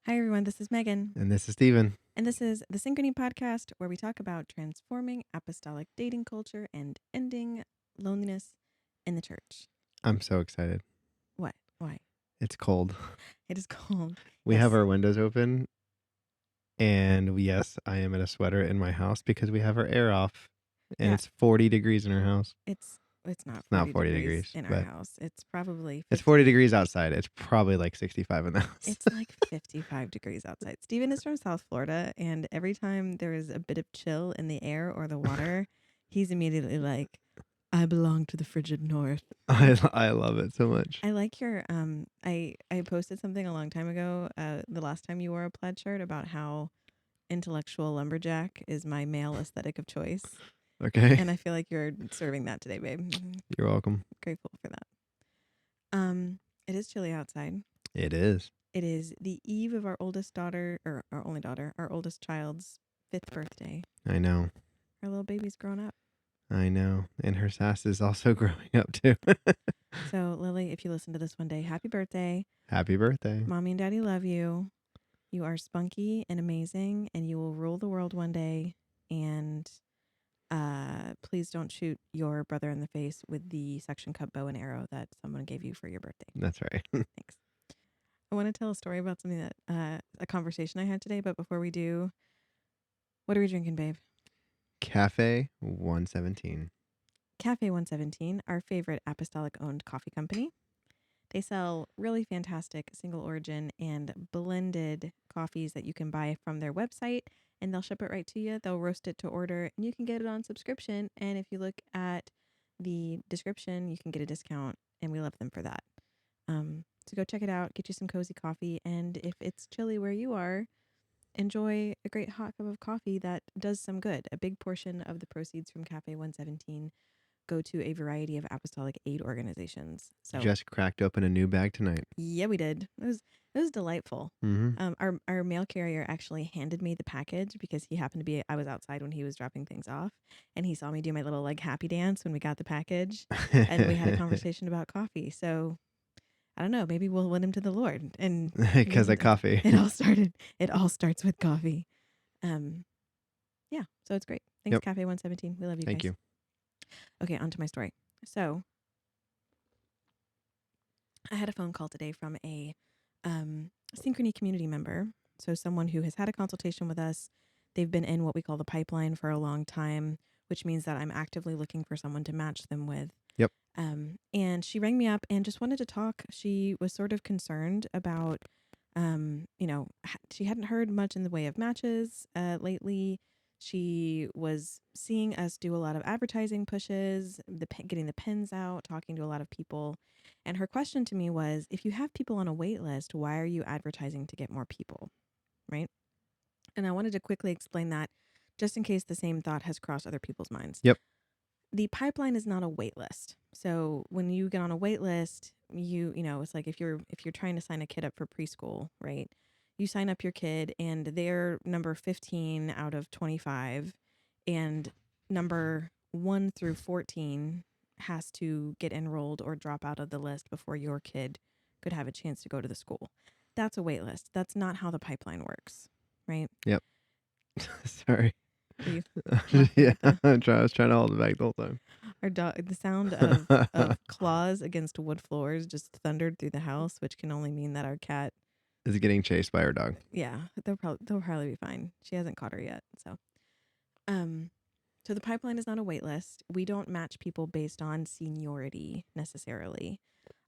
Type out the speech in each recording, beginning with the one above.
Hi, everyone. This is Megan, And this is Steven. and this is the Synchrony podcast where we talk about transforming apostolic dating culture and ending loneliness in the church. I'm so excited. What? Why? It's cold. It is cold. We have Yes. our windows open, and yes, I am in a sweater in my house because we have our air off, and Yeah. it's 40 degrees in our house. It's not It's not 40 40 degrees degrees, in our but house. It's probably it's 40 50. degrees outside. It's probably like 65 in the house. It's like 55 degrees outside. Steven is from South Florida, and every time there is a bit of chill in the air or the water, he's immediately like, I belong to the frigid north. I love it so much. I like your I posted something a long time ago, the last time you wore a plaid shirt, about how intellectual lumberjack is my male aesthetic of choice. Okay. And I feel like you're serving that today, babe. You're welcome. Grateful for that. It is chilly outside. It is. It is the eve of our oldest daughter, or our only daughter, our oldest child's 5th birthday. I know. Our little baby's grown up. I know. And her sass is also growing up too. So, Lily, if you listen to this one day, happy birthday. Happy birthday. Mommy and Daddy love you. You are spunky and amazing, and you will rule the world one day. And please don't shoot your brother in the face with the suction cup bow and arrow that someone gave you for your birthday. That's right. Thanks. I want to tell a story about something that a conversation I had today. But before we do, what are we drinking, babe? Cafe 117. Cafe 117, our favorite apostolic-owned coffee company. They sell really fantastic single origin and blended coffees that you can buy from their website, and they'll ship it right to you. They'll roast it to order, and you can get it on subscription. And if you look at the description, you can get a discount, and we love them for that. So go check it out, get you some cozy coffee, and if it's chilly where you are, enjoy a great hot cup of coffee that does some good. A big portion of the proceeds from Cafe 117 go to a variety of apostolic aid organizations. So Just cracked open a new bag tonight. yeah, we did. It was delightful. Mm-hmm. Our mail carrier actually handed me the package because he happened to be. I was outside when he was dropping things off, and he saw me do my little like happy dance when we got the package, and we had a conversation about coffee. So I don't know. Maybe we'll win him to the Lord, and Because of coffee. It all starts with coffee. Yeah. So it's great. Thanks, Yep. Cafe 117. We love you. Thank guys. you. Okay, on to my story. So I had a phone call today from a Synchrony Community Member. So someone who has had a consultation with us. They've been in what we call the pipeline for a long time, which means that I'm actively looking for someone to match them with. Yep. And she rang me up and just wanted to talk. She was sort of concerned about, she hadn't heard much in the way of matches lately. She was seeing us do a lot of advertising pushes, getting the pins out, talking to a lot of people. And her question to me was, if you have people on a wait list, why are you advertising to get more people? Right? And I wanted to quickly explain that just in case the same thought has crossed other people's minds. Yep. The pipeline is not a wait list. So when you get on a wait list, it's like if you're trying to sign a kid up for preschool, right? You sign up your kid and they're number 15 out of 25, and number 1 through 14 has to get enrolled or drop out of the list before your kid could have a chance to go to the school. That's a wait list. That's not how the pipeline works, right? Yep. Sorry. Are you Yeah, I was trying to hold it back the whole time. Our dog, the sound of claws against wood floors just thundered through the house, which can only mean that our cat, Is getting chased by her dog. yeah, they'll probably be fine. She hasn't caught her yet. So the pipeline is not a wait list. We don't match people based on seniority necessarily.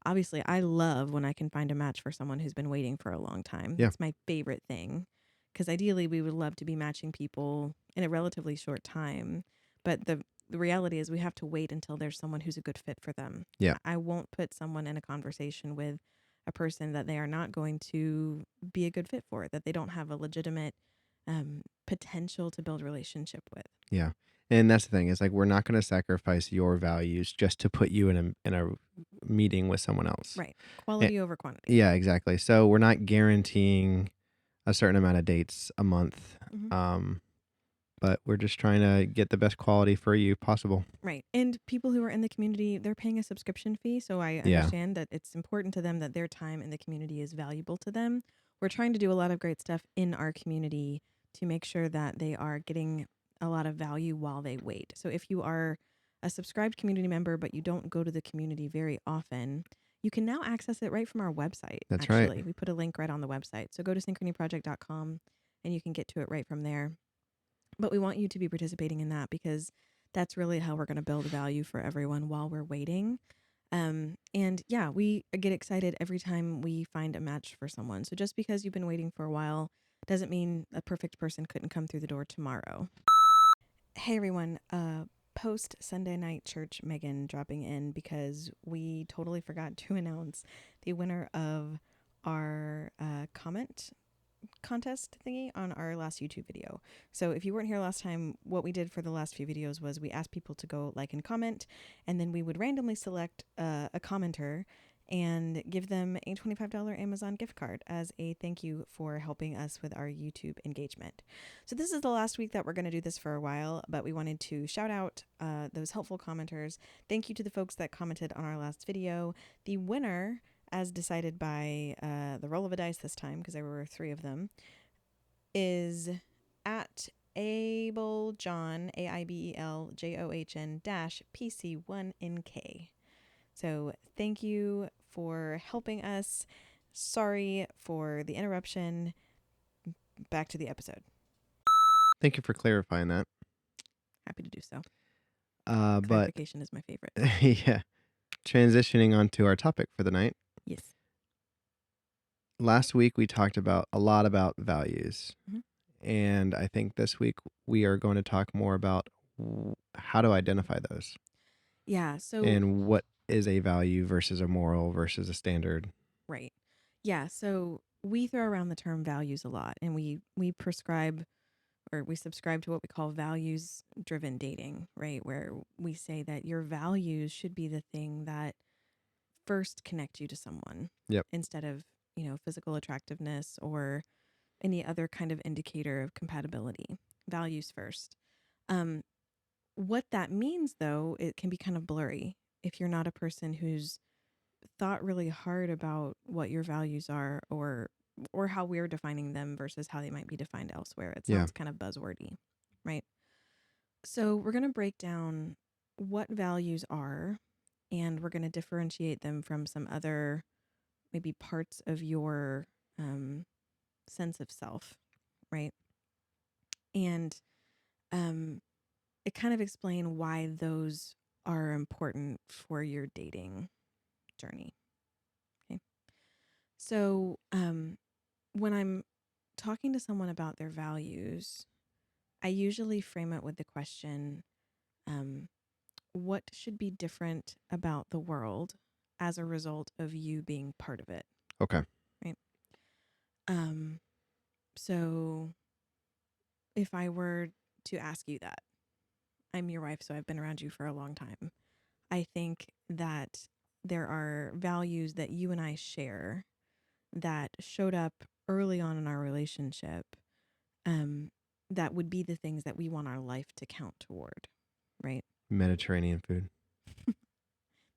Obviously, I love when I can find a match for someone who's been waiting for a long time. Yeah. It's my favorite thing, because ideally we would love to be matching people in a relatively short time. But the reality is we have to wait until there's someone who's a good fit for them. Yeah. I won't put someone in a conversation with a person that they are not going to be a good fit for, that they don't have a legitimate potential to build relationship with. Yeah. And that's the thing, is like, we're not going to sacrifice your values just to put you in a meeting with someone else. Right. Quality over quantity. Yeah, exactly. So we're not guaranteeing a certain amount of dates a month. Mm-hmm. But we're just trying to get the best quality for you possible. Right. And people who are in the community, they're paying a subscription fee. So I understand that it's important to them that their time in the community is valuable to them. we're trying to do a lot of great stuff in our community to make sure that they are getting a lot of value while they wait. So if you are a subscribed community member, but you don't go to the community very often, you can now access it right from our website. That's right. Actually, we put a link right on the website. So go to synchronyproject.com and you can get to it right from there. But we want you to be participating in that because that's really how we're going to build value for everyone while we're waiting. And yeah, we get excited every time we find a match for someone. So just because you've been waiting for a while doesn't mean a perfect person couldn't come through the door tomorrow. Hey everyone, post Sunday night church Megan dropping in because we totally forgot to announce the winner of our comment contest thingy on our last YouTube video. So if you weren't here last time, what we did for the last few videos was we asked people to go like and comment, and then we would randomly select a commenter and give them a $25 Amazon gift card as a thank you for helping us with our YouTube engagement. So this is the last week that we're going to do this for a while, but we wanted to shout out those helpful commenters. Thank you to the folks that commented on our last video. The winner, as decided by the roll of a dice this time, because there were 3 of them, is at Abeljohn, AIBELJOHN PC1NK. So thank you for helping us. Sorry for the interruption. Back to the episode. Thank you for clarifying that. Happy to do so. But Clarification is my favorite. yeah, transitioning on to our topic for the night. Yes. Last week we talked about a lot about values, and I think this week we are going to talk more about how to identify those. Yeah. So and what is a value versus a moral versus a standard. Right. Yeah. So we throw around the term values a lot, and we prescribe or we subscribe to what we call values driven dating, right? Where we say that your values should be the thing that first connect you to someone. Yep. Instead of, physical attractiveness or any other kind of indicator of compatibility. Values first. What that means, though, it can be kind of blurry if you're not a person who's thought really hard about what your values are or how we're defining them versus how they might be defined elsewhere. It sounds kind of buzzwordy, right? So we're going to break down what values are, and we're going to differentiate them from some other maybe parts of your sense of self, right? And it kind of explain why those are important for your dating journey. Okay. So when I'm talking to someone about their values, I usually frame it with the question, what should be different about the world as a result of you being part of it? Okay. Right. So if I were to ask you that, I'm your wife, so I've been around you for a long time. I think that there are values that you and I share that showed up early on in our relationship, that would be the things that we want our life to count toward, right? Mediterranean food.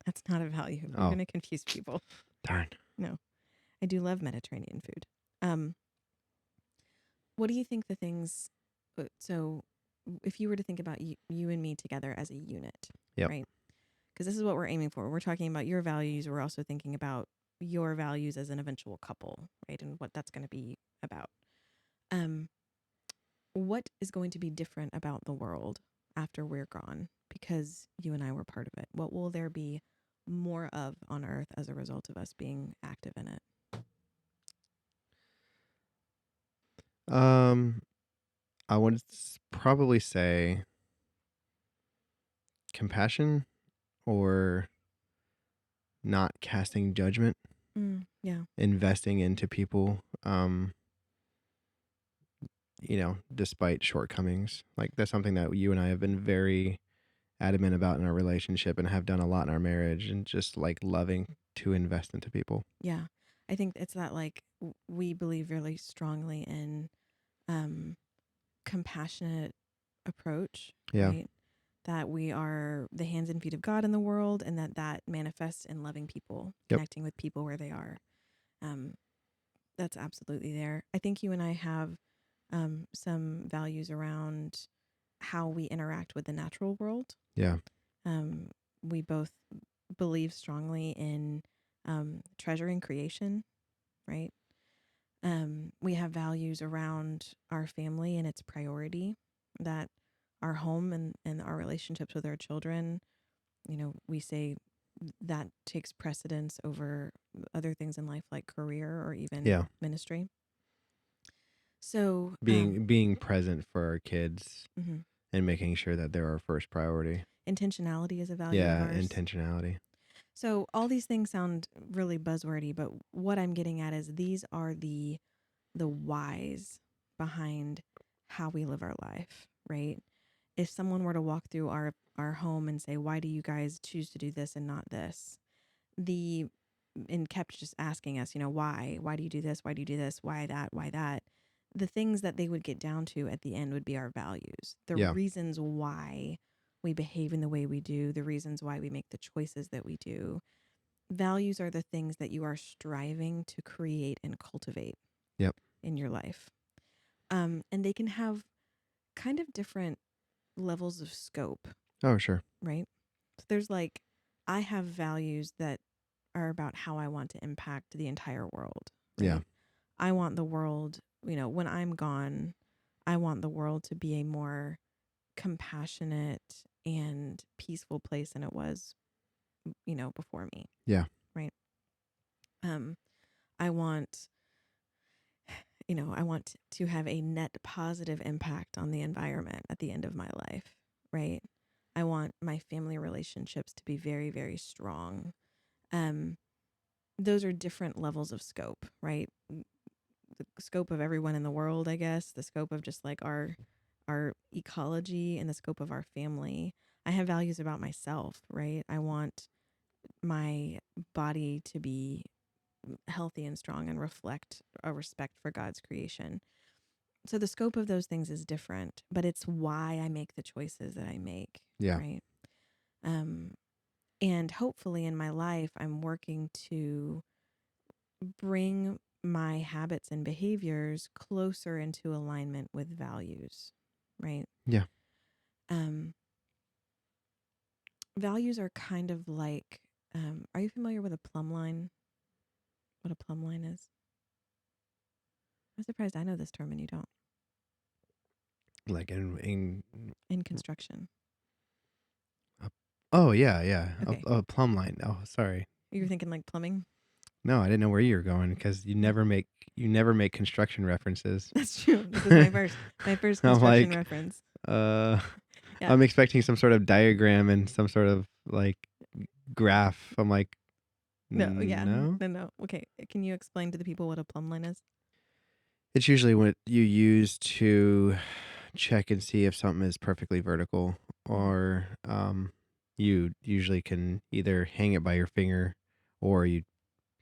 That's not a value. We're going to confuse people. Darn. No, I do love Mediterranean food. What do you think the things, so if you were to think about you and me together as a unit, right? Because this is what we're aiming for. We're talking about your values. We're also thinking about your values as an eventual couple, right? And what that's going to be about. What is going to be different about the world after we're gone because you and I were part of it? What will there be more of on earth as a result of us being active in it? I would probably say compassion or not casting judgment. Yeah. Investing into people, despite shortcomings. Like that's something that you and I have been very adamant about in our relationship and have done a lot in our marriage, and just like loving to invest into people. Yeah. I think it's that like we believe really strongly in compassionate approach, right? That we are the hands and feet of God in the world, and that manifests in loving people, connecting with people where they are. That's absolutely there. I think you and I have some values around how we interact with the natural world. Yeah. Um, we both believe strongly in treasuring creation, right? We have values around our family and its priority, that our home and our relationships with our children, we say that takes precedence over other things in life like career or even Yeah. ministry. So, Being present for our kids mhm. and making sure that they're our first priority. Intentionality is a value of Yeah, ours. intentionality. So all these things sound really buzzwordy, but what I'm getting at is these are the whys behind how we live our life, right? If someone were to walk through our home and say, "Why do you guys choose to do this and not this?" the and kept just asking us, why? Why do you do this? Why do you do this? Why that? Why that? The things that they would get down to at the end would be our values, the Yeah. reasons why we behave in the way we do, the reasons why we make the choices that we do. Values are the things that you are striving to create and cultivate Yep. in your life. And they can have kind of different levels of scope, Oh, sure. right? So there's I have values that are about how I want to impact the entire world, Yeah. right? I want the world, when I'm gone, I want the world to be a more compassionate and peaceful place than it was, before me, Yeah. right? Um, I want, I want to have a net positive impact on the environment at the end of my life, right? I want my family relationships to be very, very strong. Um, those are different levels of scope, right? The scope of everyone in the world, I guess, the scope of just our ecology and the scope of our family. I have values about myself, right? I want my body to be healthy and strong and reflect a respect for God's creation. So the scope of those things is different, but it's why I make the choices that I make, Yeah. right? Um, and hopefully in my life, I'm working to bring my habits and behaviors closer into alignment with values, right? Yeah. Um, Values are kind of like, are you familiar with a plumb line? What a plumb line is? I'm surprised I know this term and you don't. Like in In construction. oh yeah, yeah. Okay. A plumb line. Oh, sorry. You were thinking like plumbing? No, I didn't know where you were going because Yeah. you never make construction references. That's true. This is my first I'm construction like, reference. uh, Yeah. I'm expecting some sort of diagram and some sort of like graph. I'm like, No, yeah. no. No. Okay. Can you explain to the people what a plumb line is? It's usually what you use to check and see if something is perfectly vertical, Mm-hmm. or you usually can either hang it by your finger, or you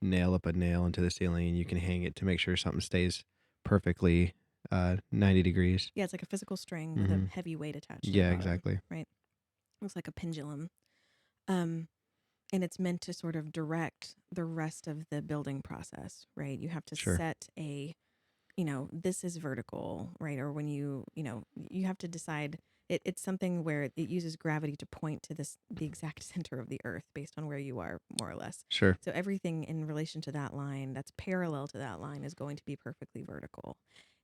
nail up a nail into the ceiling and you can hang it to make sure something stays perfectly 90 degrees. Yeah, it's like a physical string with a Hmm. heavy weight attached to the Yeah, bottom, exactly. right? Looks like a pendulum. Um, and it's meant to sort of direct the rest of the building process, right? You have to Sure. set this is vertical, right? Or when you have to decide it's something where it uses gravity to point to the exact center of the earth based on where you are, more or less. Sure. So everything in relation to that line that's parallel to that line is going to be perfectly vertical.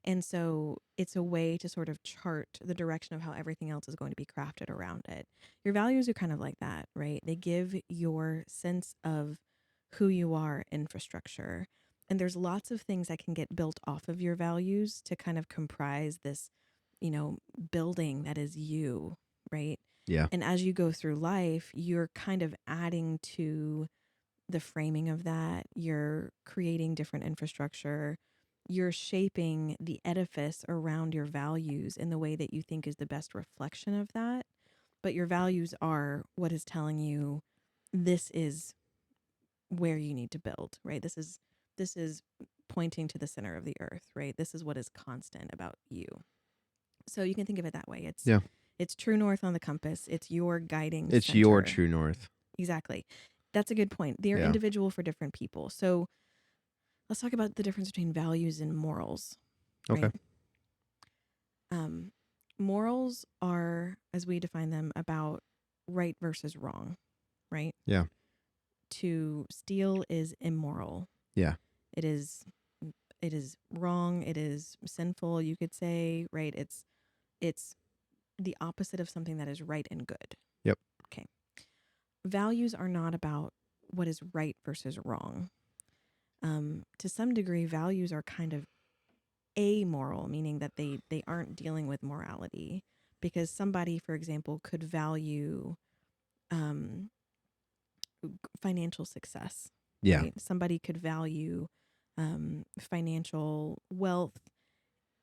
And so it's a way to sort of chart the direction of how everything else is going to be crafted around it. Your values are kind of like that, right? They give your sense of who you are infrastructure. And there's lots of things that can get built off of your values to kind of comprise this, building that is you, right? Yeah. And as you go through life, you're kind of adding to the framing of that. You're creating different infrastructure. You're shaping the edifice around your values in the way that you think is the best reflection of that. But your values are what is telling you this is where you need to build, right? This is pointing to the center of the earth, right? This is what is constant about you. So you can think of it that way. Yeah. It's true north on the compass. It's your guiding It's your center. true north. Exactly. That's a good point. They're Yeah. individual for different people. So Let's talk about the difference between values and morals, Okay. right? Morals are, as we define them, about right versus wrong, right? Yeah. To steal is immoral. Yeah. It is wrong, it is sinful, you could say, right? It's the opposite of something that is right and good. Yep. Okay. Values are not about what is right versus wrong. To some degree, values are kind of amoral, meaning that they aren't dealing with morality, because somebody, for example, could value um, financial success, Yeah. right? Somebody could value financial wealth,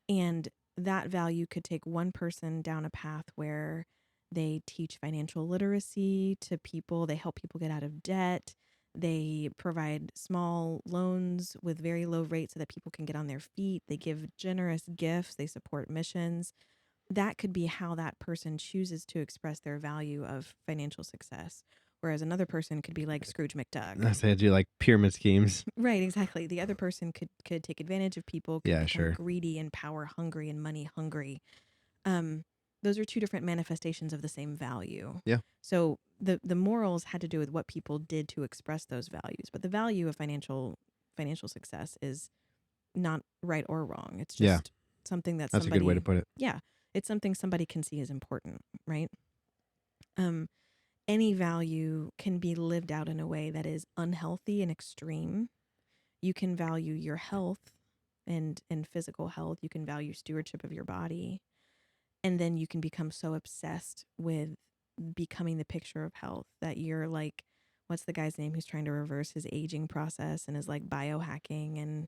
and that value could take one person down a path where they teach financial literacy to people, they help people get out of debt, they provide small loans with very low rates so that people can get on their feet, they give generous gifts, they support missions. That could be how that person chooses to express their value of financial success. Whereas another person could be like Scrooge McDuck. I say I do like pyramid schemes. Right, exactly. The other person could take advantage of people, could Yeah, become sure. greedy and power hungry and money hungry. Um, those are two different manifestations of the same value. Yeah. So the morals had to do with what people did to express those values, but the value of financial success is not right or wrong. It's Yeah. just something that That's a good way to somebody, put it. yeah, it's something somebody can see as important, right? Um, any value can be lived out in a way that is unhealthy and extreme. You can value your health and physical health. You can value stewardship of your body. And then you can become so obsessed with becoming the picture of health that you're like, what's the guy's name who's trying to reverse his aging process and is like biohacking and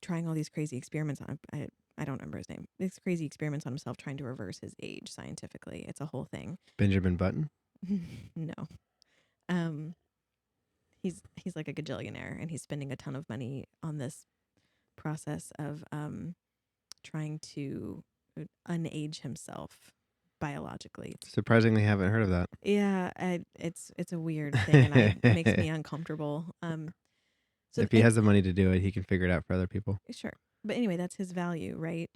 trying all these crazy experiments on, I don't remember his name. These crazy experiments on himself trying to reverse his age scientifically. It's a whole thing. Benjamin Button? No. Um, he's like a gajillionaire and he's spending a ton of money on this process of trying to unage himself biologically. Surprisingly haven't heard of that. Yeah, it's a weird thing, and it makes me uncomfortable. So If he has the money to do it, he can figure it out for other people. sure, but anyway, that's his value, right?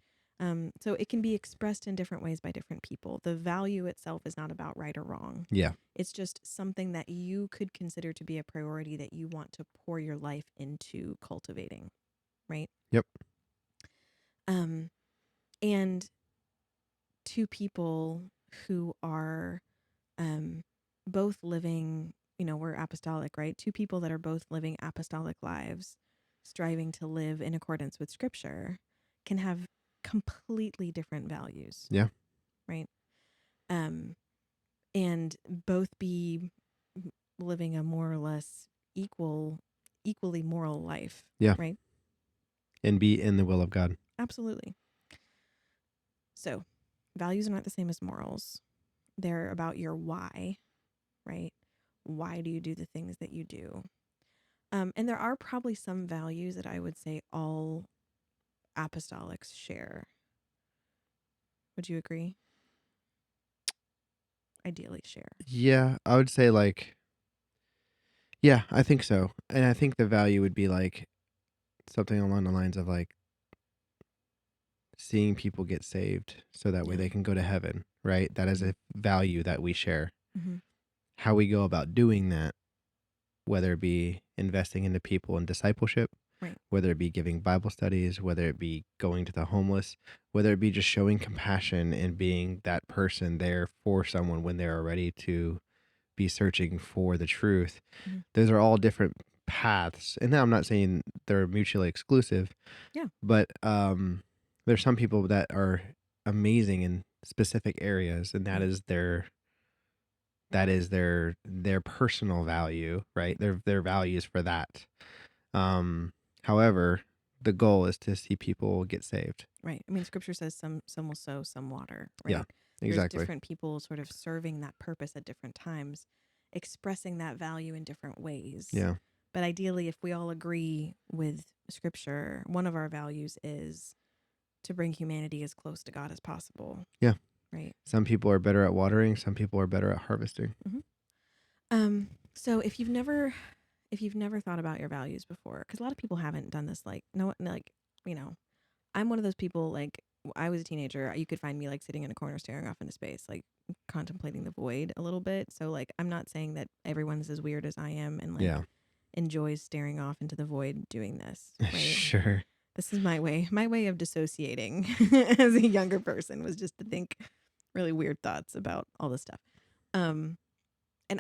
So it can be expressed in different ways by different people. The value itself is not about right or wrong. Yeah. It's just something that you could consider to be a priority that you want to pour your life into cultivating, right? Yep. And two people who are both living, we're apostolic, right? Two people that are both living apostolic lives, striving to live in accordance with Scripture, can have completely different values. Yeah. Right. And both be living a more or less equally moral life. Yeah. Right. And be in the will of God. Absolutely. So values are not the same as morals. They're about your why, right? Why do you do the things that you do? And there are probably some values that I would say all apostolics share. Would you agree? Ideally share. Yeah, I would say yeah, I think so. And I think the value would be something along the lines of seeing people get saved so that way Yeah. they can go to heaven, right? That is a value that we share. Mm-hmm. How we go about doing that, whether it be investing into people in discipleship, Right. whether it be giving Bible studies, whether it be going to the homeless, whether it be just showing compassion and being that person there for someone when they're ready to be searching for the truth. Mm-hmm. Those are all different paths. And now I'm not saying they're mutually exclusive. Yeah. But there's some people that are amazing in specific areas, and that is their personal value, right? Their values for that. However, the goal is to see people get saved. Right. I mean, Scripture says some will sow, some water. Right. Yeah, exactly. There's different people sort of serving that purpose at different times, expressing that value in different ways. Yeah. But ideally, if we all agree with Scripture, one of our values is to bring humanity as close to God as possible. Yeah. Right. Some people are better at watering. Some people are better at harvesting. Mm-hmm. So if you've never if you've never thought about your values before, because a lot of people haven't done this, like, no, like, you know, I'm one of those people, like, I was a teenager. You could find me like sitting in a corner staring off into space, like contemplating the void a little bit. So, like, I'm not saying that everyone's as weird as I am and like Yeah. enjoys staring off into the void doing this, right? Sure. This is my way. My way of dissociating as a younger person was just to think really weird thoughts about all this stuff. And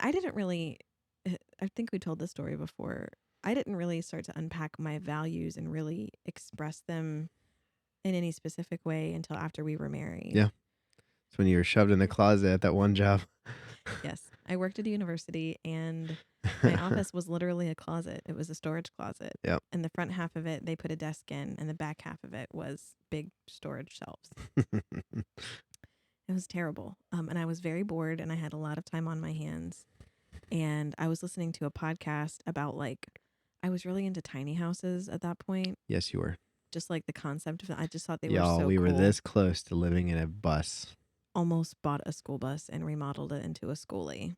I didn't really, I think we told this story before. I didn't really start to unpack my values and really express them in any specific way until after we were married. Yeah. It's when you were shoved in the closet at that one job. Yes. I worked at a university and my office was literally a closet. It was a storage closet. Yep. And the front half of it, they put a desk in, and the back half of it was big storage shelves. It was terrible. And I was very bored and I had a lot of time on my hands. And I was listening to a podcast about, like, I was really into tiny houses at that point. Yes, you were. Just like the concept of it. I just thought they were Y'all, so we were cool. this close to living in a bus. Almost bought a school bus and remodeled it into a schoolie.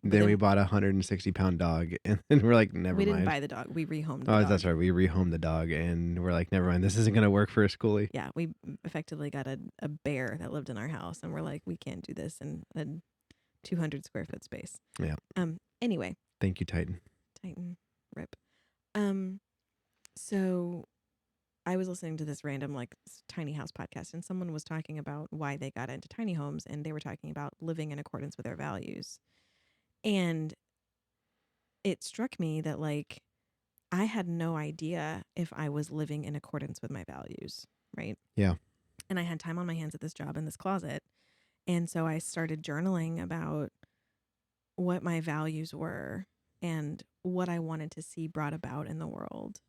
Then we bought a 160-pound dog, and then we're like, never mind. We didn't buy the dog. We rehomed the Oh, dog. that's right. We rehomed the dog, and we're like, never mind. This isn't going to work for a schoolie. Yeah, we effectively got a bear that lived in our house, and we're like, we can't do this in a 200 square foot space. Yeah. Anyway. Thank you, Titan. Titan. Rip. So I was listening to this random, like, tiny house podcast, and someone was talking about why they got into tiny homes, and they were talking about living in accordance with their values. And it struck me that, like, I had no idea if I was living in accordance with my values, right? Yeah. And I had time on my hands at this job in this closet. And so I started journaling about what my values were and what I wanted to see brought about in the world,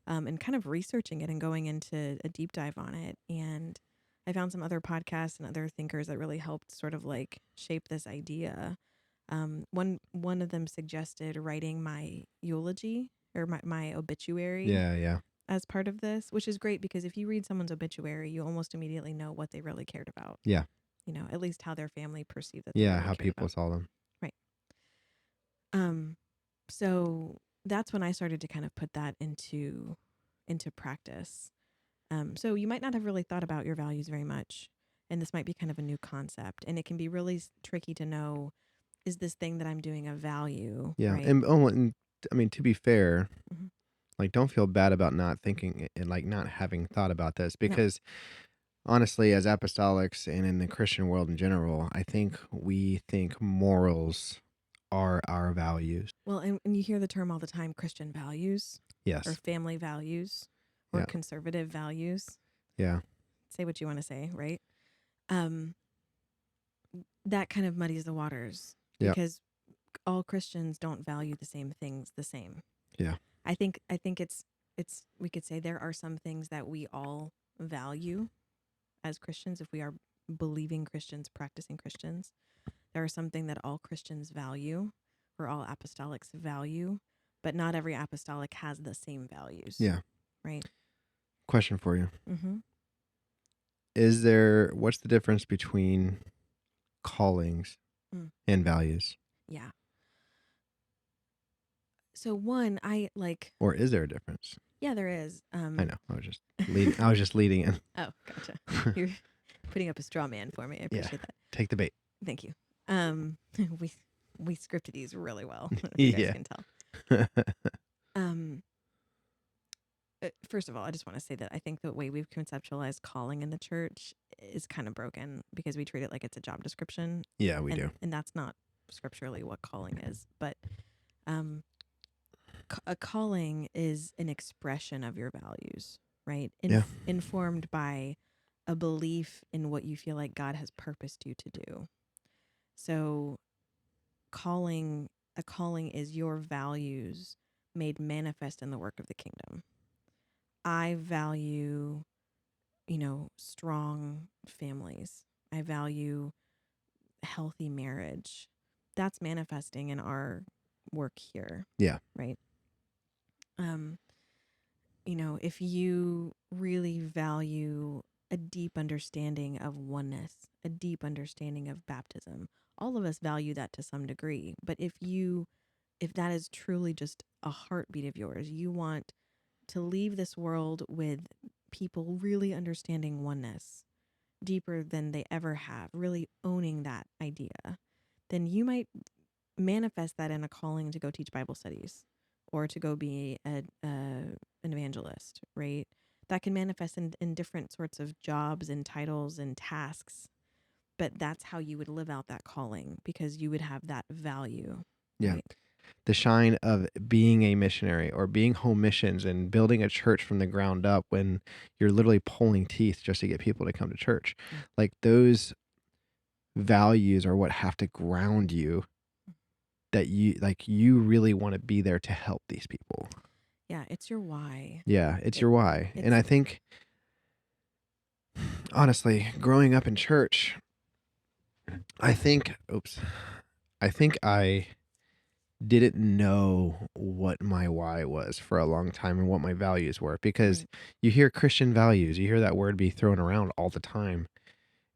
and kind of researching it and going into a deep dive on it. And I found some other podcasts and other thinkers that really helped sort of like shape this idea. One of them suggested writing my eulogy or my obituary. Yeah. As part of this, which is great because if you read someone's obituary, you almost immediately know what they really cared about. Yeah. You know, at least how their family perceived that. Yeah, really how people saw them. Right. So that's when I started to kind of put that into practice. So you might not have really thought about your values very much, and this might be kind of a new concept, and it can be really tricky to know, is this thing that I'm doing a value? Yeah. Right? And I mean, to be fair, Mhm. like, don't feel bad about not thinking and like not having thought about this, because honestly, as apostolics and in the Christian world in general, I think we think morals are our values. Well, and you hear the term all the time, Christian values. Yes. Or family values. Or conservative values. Yeah. Say what you want to say, right? That kind of muddies the waters. Because all Christians don't value the same things the same. Yeah. I think it's we could say there are some things that we all value as Christians if we are believing Christians, practicing Christians. There are something that all Christians value or all apostolics value, but not every apostolic has the same values. Yeah. Right. Question for you. Mm-hmm. What's the difference between callings and values? Yeah. So one, or is there a difference? Yeah, there is. I know. I was just leading in. Oh, gotcha. You're putting up a straw man for me. I appreciate that. Take the bait. Thank you. We scripted these really well. You guys can tell. First of all, I just want to say that I think the way we've conceptualized calling in the church is kind of broken because we treat it like it's a job description. Yeah, we do. And that's not scripturally what calling is. But a calling is an expression of your values, right? Informed by a belief in what you feel like God has purposed you to do. So a calling is your values made manifest in the work of the kingdom. I value, strong families. I value healthy marriage. That's manifesting in our work here. Yeah. Right. If you really value a deep understanding of oneness, a deep understanding of baptism, all of us value that to some degree. But if you if that is truly just a heartbeat of yours, you want to leave this world with people really understanding oneness deeper than they ever have, really owning that idea, then you might manifest that in a calling to go teach Bible studies or to go be an evangelist, right? That can manifest in different sorts of jobs and titles and tasks, but that's how you would live out that calling because you would have that value, Yeah. right? The shine of being a missionary or being home missions and building a church from the ground up when you're literally pulling teeth just to get people to come to church. Yeah. Like those values are what have to ground you, that you really want to be there to help these people. Yeah, it's your why. Yeah, it's It, your why. And it's I think honestly, growing up in church, I think I didn't know what my why was for a long time and what my values were, because right. you hear Christian values, you hear that word be thrown around all the time.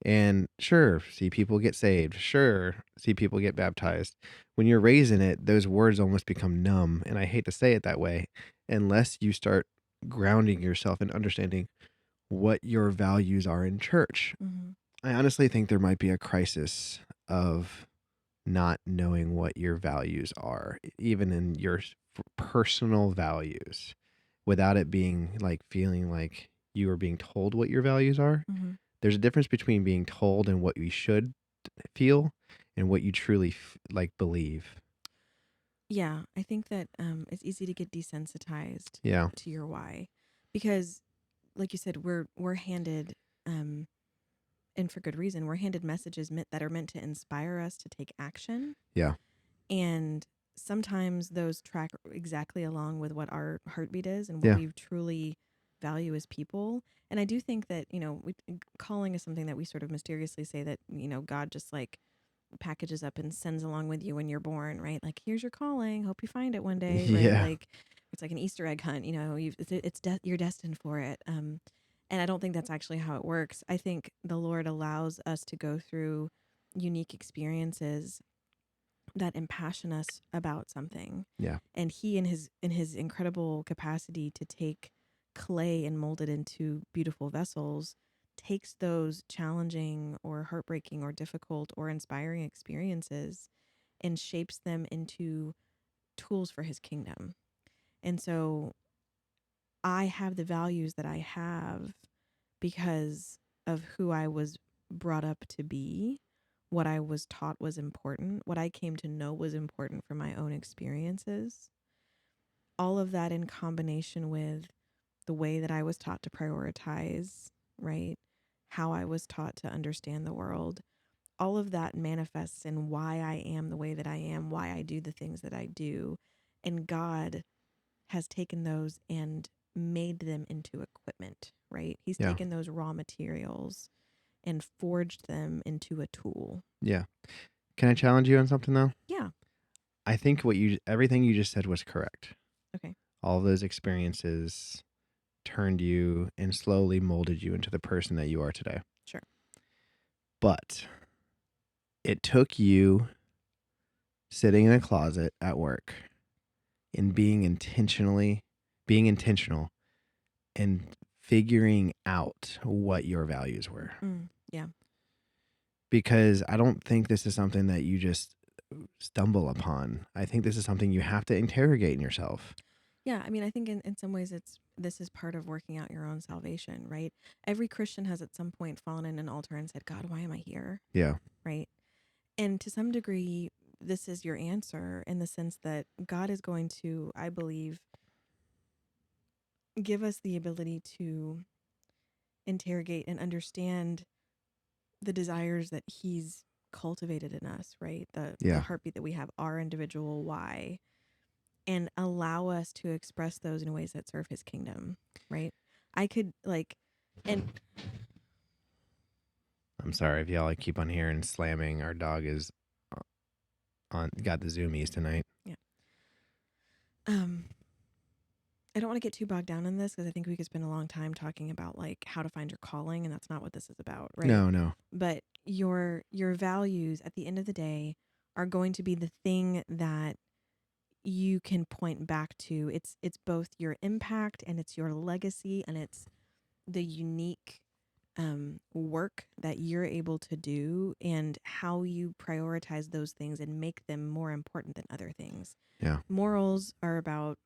And sure, see people get saved. Sure, see people get baptized. When you're raised in it, those words almost become numb. And I hate to say it that way, unless you start grounding yourself and understanding what your values are in church. Mm-hmm. I honestly think there might be a crisis of not knowing what your values are, even in your personal values, without it being like feeling like you are being told what your values are. Mm-hmm. There's a difference between being told and what you should feel and what you truly believe. Yeah, I think that it's easy to get desensitized Yeah. to your why because, like you said, we're handed, um, and for good reason, we're handed messages that are meant to inspire us to take action, Yeah. and sometimes those track exactly along with what our heartbeat is and what Yeah. we truly value as people. And I do think that calling is something that we sort of mysteriously say that God just like packages up and sends along with you when you're born, right? Like, here's your calling. Hope you find it one day, right? Yeah. Like, it's like an Easter egg hunt. You're destined for it. And I don't think that's actually how it works. I think the Lord allows us to go through unique experiences that impassion us about something, Yeah. and He, in his incredible capacity to take clay and mold it into beautiful vessels, takes those challenging or heartbreaking or difficult or inspiring experiences and shapes them into tools for His kingdom. And so I have the values that I have because of who I was brought up to be, what I was taught was important, what I came to know was important from my own experiences. All of that in combination with the way that I was taught to prioritize, right? How I was taught to understand the world. All of that manifests in why I am the way that I am, why I do the things that I do. And God has taken those and made them into equipment, right? He's Yeah. taken those raw materials and forged them into a tool. Yeah. Can I challenge you on something though? Yeah. I think everything you just said was correct. Okay. All of those experiences turned you and slowly molded you into the person that you are today. Sure. But it took you sitting in a closet at work and being intentional and figuring out what your values were. Yeah. Because I don't think this is something that you just stumble upon. I think this is something you have to interrogate in yourself. Yeah. I mean, I think in some ways this is part of working out your own salvation, right? Every Christian has at some point fallen in an altar and said, God, why am I here? Yeah. Right. And to some degree, this is your answer in the sense that God is going to, I believe, give us the ability to interrogate and understand the desires that He's cultivated in us, right? The Yeah. heartbeat that we have, our individual why, and allow us to express those in ways that serve His kingdom, right? I could and I'm sorry if y'all keep on hearing slamming. Our dog is got the zoomies tonight. yeah. Um, I don't want to get too bogged down in this because I think we could spend a long time talking about like how to find your calling, and that's not what this is about, right? No. But your values at the end of the day are going to be the thing that you can point back to. It's both your impact and it's your legacy and it's the unique work that you're able to do and how you prioritize those things and make them more important than other things. Yeah. Morals are about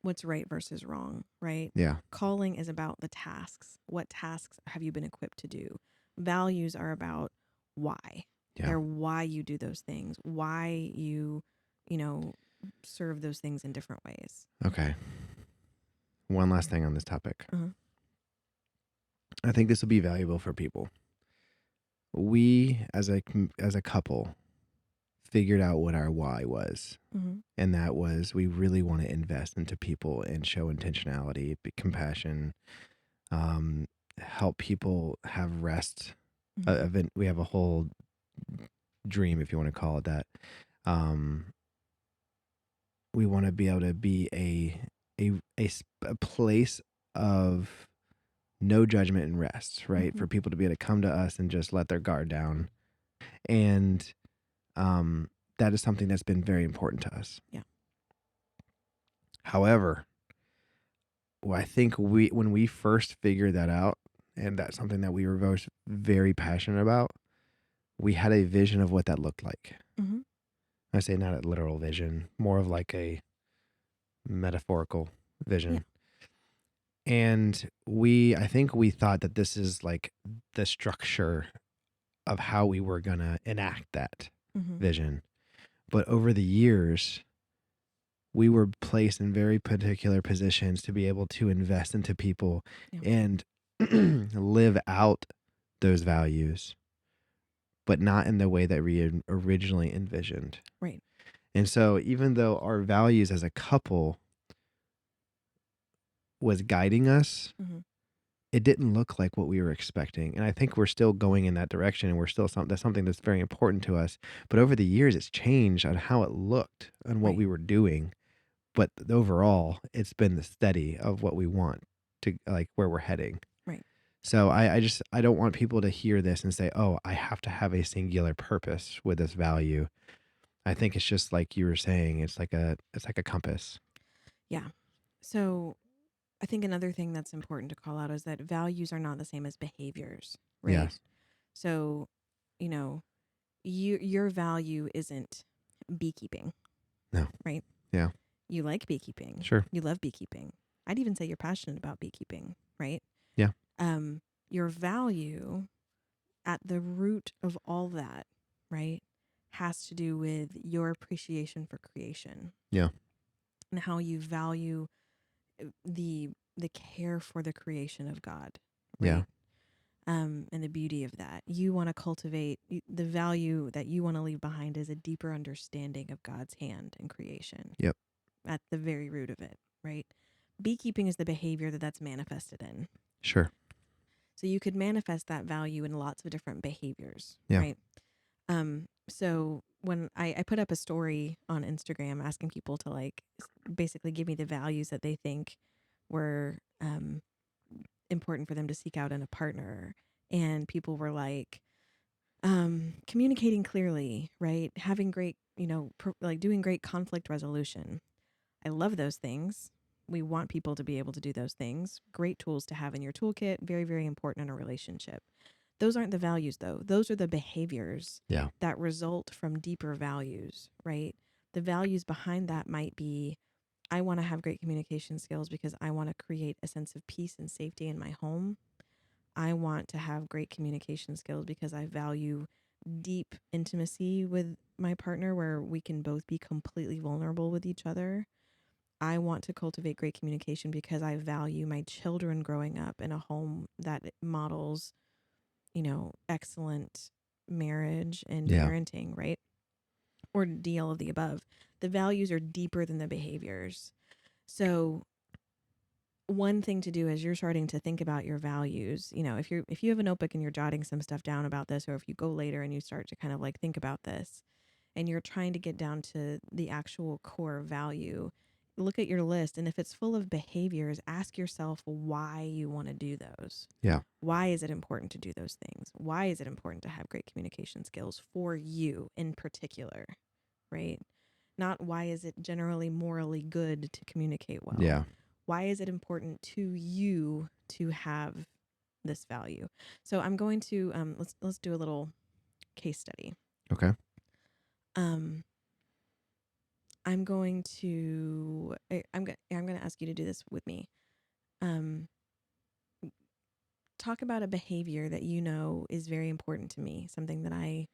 what's right versus wrong, right? Yeah. Calling is about the tasks. What tasks have you been equipped to do? Values are about why. Yeah. They're why you do those things, why you know, serve those things in different ways. Okay. One last thing on this topic. Uh-huh. I think this will be valuable for people. We, as a couple, figured out what our why was. Mm-hmm. And that was we really want to invest into people and show intentionality, compassion, help people have rest. Mm-hmm. We have a whole dream, if you want to call it that. We want to be able to be a place of no judgment and rest, right? Mm-hmm. For people to be able to come to us and just let their guard down. And that is something that's been very important to us. Yeah. However, I think when we first figured that out, and that's something that we were both very passionate about, we had a vision of what that looked like. Mm-hmm. I say not a literal vision, more of like a metaphorical vision. Yeah. And I think we thought that this is like the structure of how we were going to enact that Mm-hmm. vision. But over the years, we were placed in very particular positions to be able to invest into people Yeah. and live out those values, but not in the way that we had originally envisioned. Right. And so even though our values as a couple was guiding us, Mm-hmm. it didn't look like what we were expecting. And I think we're still going in that direction, and we're still that's something that's very important to us. But over the years, it's changed on how it looked and what Right. we were doing. But overall, it's been the steady of what we want to, like, where we're heading. Right. So I don't want people to hear this and say, oh, I have to have a singular purpose with this value. I think it's just like you were saying, it's like a compass. Yeah. So I think another thing that's important to call out is that values are not the same as behaviors, right? Yes. So, you know, your value isn't beekeeping, No. right? Yeah. You like beekeeping. Sure. You love beekeeping. I'd even say you're passionate about beekeeping, right? Yeah. Your value at the root of all that, right, has to do with your appreciation for creation. Yeah. And how you value the care for the creation of God, right? Yeah. And the beauty of that. You want to cultivate the value that you want to leave behind is a deeper understanding of God's hand in creation. Yep. At the very root of it, right? Beekeeping is the behavior that's manifested in. Sure. So you could manifest that value in lots of different behaviors, Yeah. right? So when I put up a story on Instagram asking people to like basically give me the values that they think were important for them to seek out in a partner, and people were like, communicating clearly, right? Having great, like doing great conflict resolution. I love those things. We want people to be able to do those things. Great tools to have in your toolkit. Very, very important in a relationship. Those aren't the values, though. Those are the behaviors Yeah. that result from deeper values, right? The values behind that might be I want to have great communication skills because I want to create a sense of peace and safety in my home. I want to have great communication skills because I value deep intimacy with my partner where we can both be completely vulnerable with each other. I want to cultivate great communication because I value my children growing up in a home that models, excellent marriage and Yeah. parenting, right? Or all of the above. The values are deeper than the behaviors. So one thing to do as you're starting to think about your values, if you have a notebook and you're jotting some stuff down about this, or if you go later and you start to kind of like think about this and you're trying to get down to the actual core value, look at your list. And if it's full of behaviors, ask yourself why you want to do those. Yeah. Why is it important to do those things? Why is it important to have great communication skills for you in particular? Right. Not why is it generally morally good to communicate well. Yeah. Why is it important to you to have this value? So I'm going to let's do a little case study. Okay. Um, I'm going to I'm going to ask you to do this with me. Um, talk about a behavior that you know is very important to me, something that I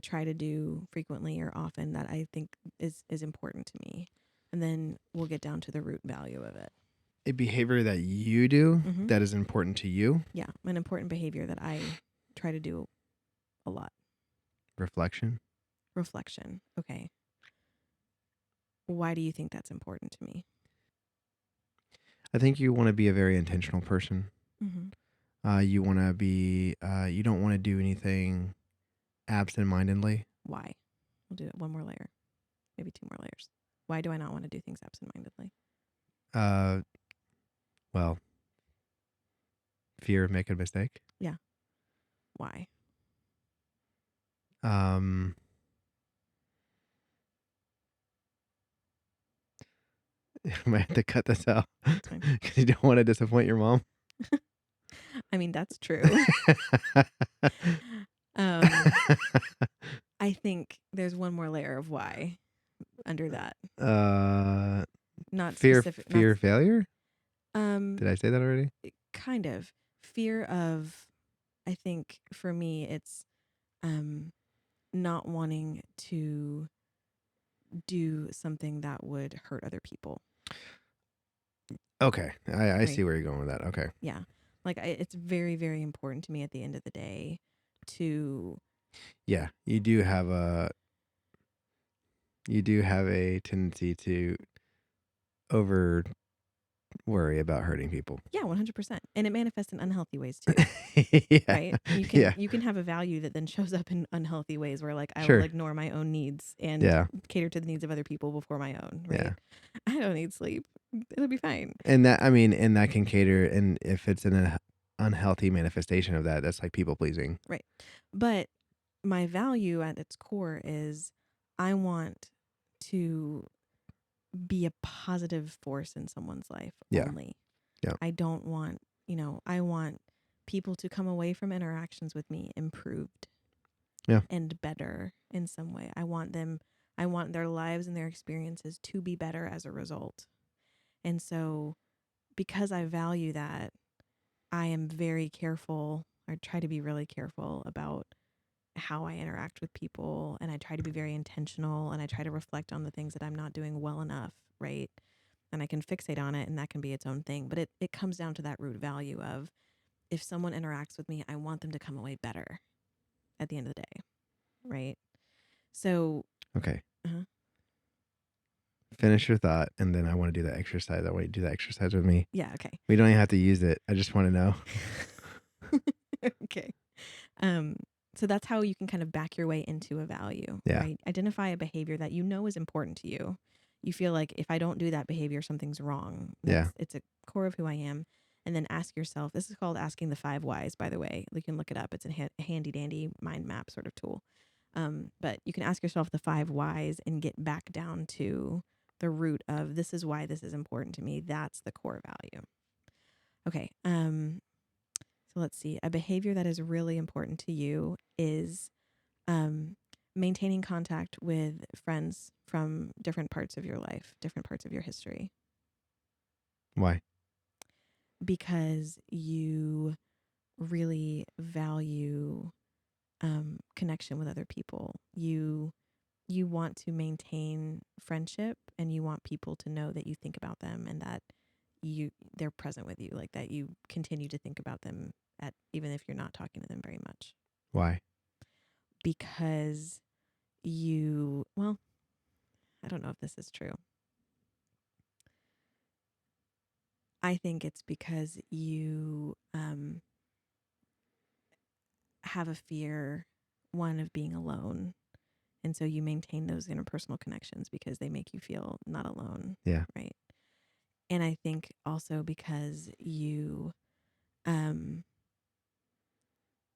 try to do frequently or often that I think is important to me. And then we'll get down to the root value of it. A behavior that you do Mm-hmm. that is important to you. Yeah, an important behavior that I try to do a lot. Reflection. Reflection. Okay. Why do you think that's important to me? I think you want to be a very intentional person. Mm-hmm. You want to be, you don't want to do anything absent-mindedly. Why? We'll do it one more layer, maybe two more layers. Why do I not want to do things absent-mindedly? Well, fear of making a mistake. Yeah. Why? I might have to cut this out That's fine. because you don't want to disappoint your mom. I mean, that's true. I think there's one more layer of why under that. Not fear specific. fear of failure. Did Did I say that already? kind of fear of, I think for me it's not wanting to do something that would hurt other people. Okay, I Right. see where you're going with that. Okay. Yeah, like it's very, very important to me at the end of the day to Yeah, you do have a tendency to over worry about hurting people. yeah, 100%, and it manifests in unhealthy ways too. Yeah. Right? Yeah. You can have a value that then shows up in unhealthy ways where like I Sure. will ignore my own needs and Yeah. cater to the needs of other people before my own, right? Yeah. I don't need sleep. It'll be fine. And that, I mean, and that can cater, and if it's an unhealthy manifestation of that, that's like people pleasing. Right. But my value at its core is I want to be a positive force in someone's life Yeah. only. Yeah. I don't want, I want people to come away from interactions with me improved. Yeah. And better in some way. I want their lives and their experiences to be better as a result. And so because I value that, I am very careful. I try to be really careful about how I interact with people, and I try to be very intentional, and I try to reflect on the things that I'm not doing well enough, right? And I can fixate on it, and that can be its own thing. But it comes down to that root value of if someone interacts with me, I want them to come away better at the end of the day, right? So, Okay. uh-huh. Finish your thought, and then I want to do that exercise. I want you to do that exercise with me. Yeah, okay. We don't even have to use it. I just want to know. Okay. So that's how you can kind of back your way into a value, Yeah. right? Identify a behavior that you know is important to you. You feel like if I don't do that behavior, something's wrong. Yeah. It's a core of who I am. And then ask yourself, this is called asking the 5 whys, by the way. You can look it up. It's a handy dandy mind map sort of tool. But you can ask yourself the 5 whys and get back down to the root of this is why this is important to me. That's the core value. Okay. So let's see. A behavior that is really important to you is maintaining contact with friends from different parts of your life, different parts of your history. Why? Because you really value connection with other people. You want to maintain friendship, and you want people to know that you think about them and that they're present with you, like that you continue to think about them at even if you're not talking to them very much. Why? Because I don't know if this is true. I think it's because you have a fear, one, of being alone. And so you maintain those interpersonal connections because they make you feel not alone. Yeah. Right. And I think also because you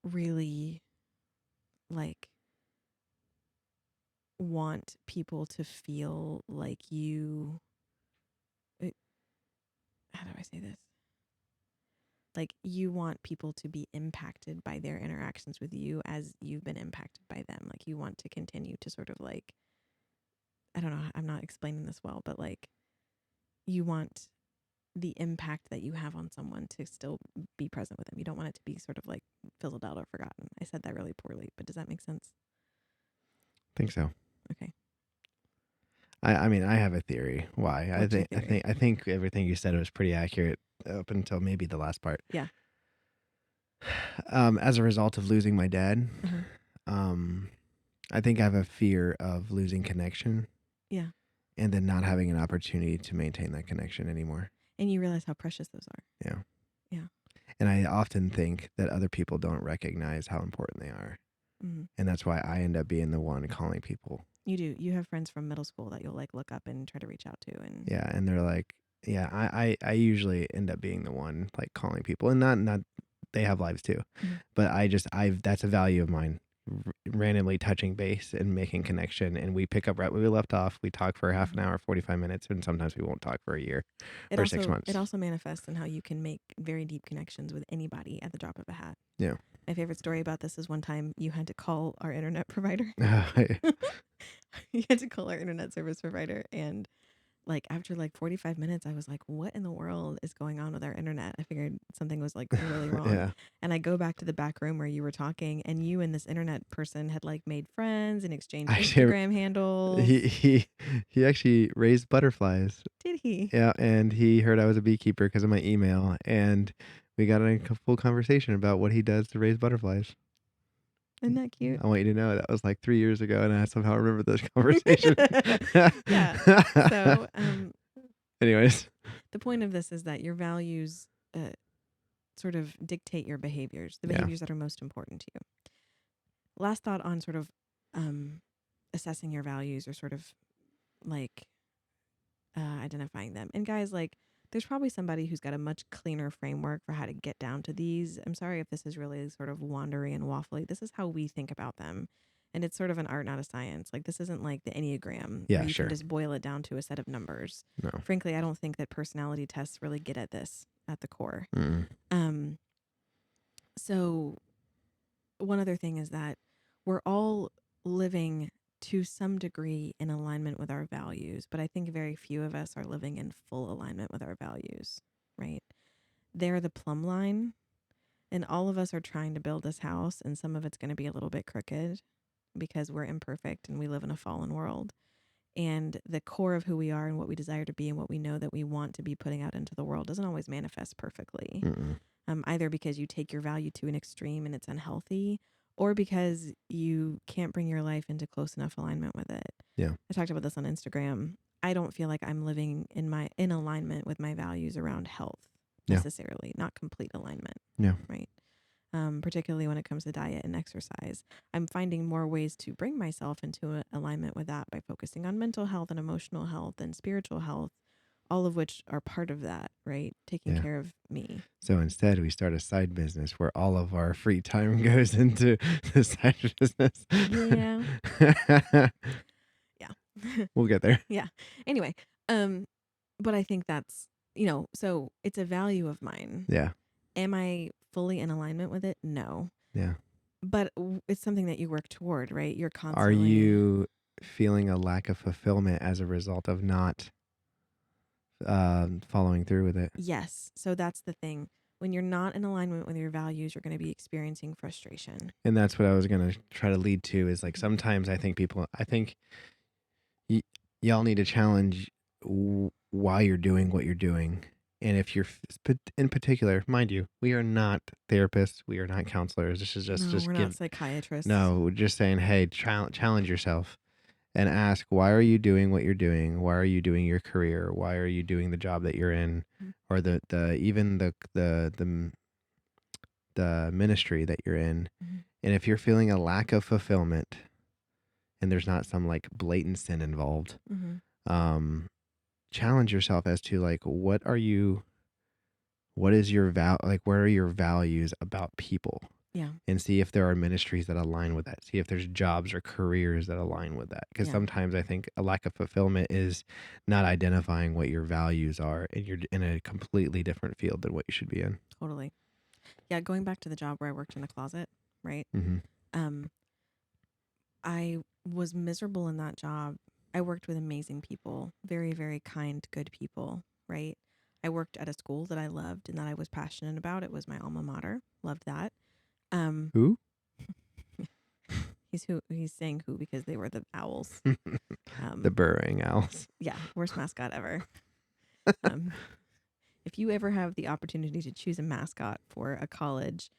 really like want people to feel like you, how do I say this? Like you want people to be impacted by their interactions with you as you've been impacted by them. Like you want to continue to sort of like, I don't know, I'm not explaining this well, but like you want the impact that you have on someone to still be present with them. You don't want it to be sort of like fizzled out or forgotten. I said that really poorly, but does that make sense? Think so. Okay. I mean, I have a theory why. What's your theory? I think everything you said was pretty accurate up until maybe the last part. Yeah. As a result of losing my dad, Uh-huh. I think I have a fear of losing connection Yeah. and then not having an opportunity to maintain that connection anymore. And you realize how precious those are. Yeah. Yeah. And I often think that other people don't recognize how important they are. Mm-hmm. And that's why I end up being the one calling people. You do. You have friends from middle school that you'll like look up and try to reach out to. And Yeah. And they're like, yeah, I usually end up being the one like calling people, and not they have lives too, but that's a value of mine, randomly touching base and making connection. And we pick up right where we left off. We talk for half an hour, 45 minutes, and sometimes we won't talk for a year or 6 months. It also manifests in how you can make very deep connections with anybody at the drop of a hat. Yeah. My favorite story about this is one time you had to call our internet provider. You had to call our internet service provider, and like after like 45 minutes, I was like, what in the world is going on with our internet? I figured something was like really wrong. Yeah. And I go back to the back room where you were talking, and you and this internet person had like made friends and exchanged Instagram handles. He actually raised butterflies. Did he? Yeah. And he heard I was a beekeeper because of my email. And we got in a full conversation about what he does to raise butterflies. Isn't that cute? I want you to know that was like 3 years ago, and I somehow remember those conversations. Yeah. So, anyways, the point of this is that your values sort of dictate your behaviors, the behaviors that are most important to you. Last thought on sort of assessing your values, or sort of like identifying them. And guys, like, there's probably somebody who's got a much cleaner framework for how to get down to these. I'm sorry if this is really sort of wandery and waffly. This is how we think about them. And it's sort of an art, not a science. Like, this isn't like the Enneagram. Yeah, where you sure. can just boil it down to a set of numbers. No. Frankly, I don't think that personality tests really get at this at the core. So one other thing is that we're all living to some degree in alignment with our values, but I think very few of us are living in full alignment with our values, right? They're the plumb line, and all of us are trying to build this house, and some of it's going to be a little bit crooked because we're imperfect and we live in a fallen world. And the core of who we are and what we desire to be and what we know that we want to be putting out into the world doesn't always manifest perfectly. Either because you take your value to an extreme and it's unhealthy, or because you can't bring your life into close enough alignment with it. Yeah. I talked about this on Instagram. I don't feel like I'm living in alignment with my values around health necessarily, not complete alignment. Yeah. Right. Particularly when it comes to diet and exercise. I'm finding more ways to bring myself into alignment with that by focusing on mental health and emotional health and spiritual health, all of which are part of that, right? Taking care of me. So instead, we start a side business where all of our free time goes into the side business. Yeah. Yeah. We'll get there. Yeah. Anyway, but I think that's, so it's a value of mine. Yeah. Am I fully in alignment with it? No. Yeah. But it's something that you work toward, right? You're constantly. Are you feeling a lack of fulfillment as a result of not following through with it? Yes. So that's the thing. When you're not in alignment with your values, you're going to be experiencing frustration. And that's what I was going to try to lead to, is like sometimes I think y'all need to challenge why you're doing what you're doing. And if you're in particular, mind you, we are not therapists. We are not counselors. This is just we're not psychiatrists. No, we're just saying, hey, challenge yourself and ask, why are you doing what you're doing? Why are you doing your career? Why are you doing the job that you're in? Or even the ministry that you're in? And if you're feeling a lack of fulfillment and there's not some like blatant sin involved, challenge yourself as to like, what is your where are your values about people? Yeah. and see if there are ministries that align with that. See if there's jobs or careers that align with that. Because Yeah. sometimes I think a lack of fulfillment is not identifying what your values are, and you're in a completely different field than what you should be in. Totally. Yeah. Going back to the job where I worked in a closet, right? Mm-hmm. Um, I was miserable in that job. I worked with amazing people, very, very kind, good people, right? I worked at a school that I loved and that I was passionate about. It was my alma mater. Loved that. Um, Who? he's saying who because they were the owls. The burrowing owls. Yeah, worst mascot ever. Um, if you ever have the opportunity to choose a mascot for a college,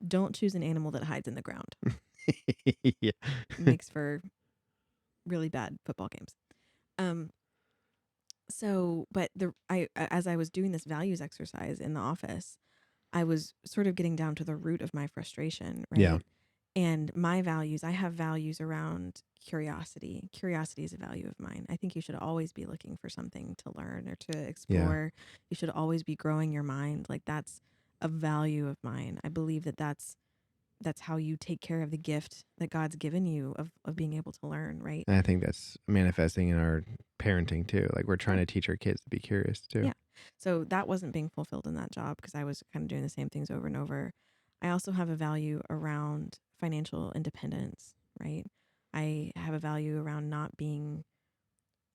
don't choose an animal that hides in the ground. Yeah. It makes for really bad football games. But as I was doing this values exercise in the office, I was sort of getting down to the root of my frustration, Yeah. right? And my values, I have values around curiosity. Curiosity is a value of mine. I think you should always be looking for something to learn or to Yeah. explore. You should always be growing your mind. Like that's a value of mine. I believe that that's how you take care of the gift that God's given you of being able to learn, right? And I think that's manifesting in our parenting too. Like we're trying Sure. to teach our kids to be curious too. Yeah. So that wasn't being fulfilled in that job because I was kind of doing the same things over and over. I also have a value around financial independence, right? I have a value around not being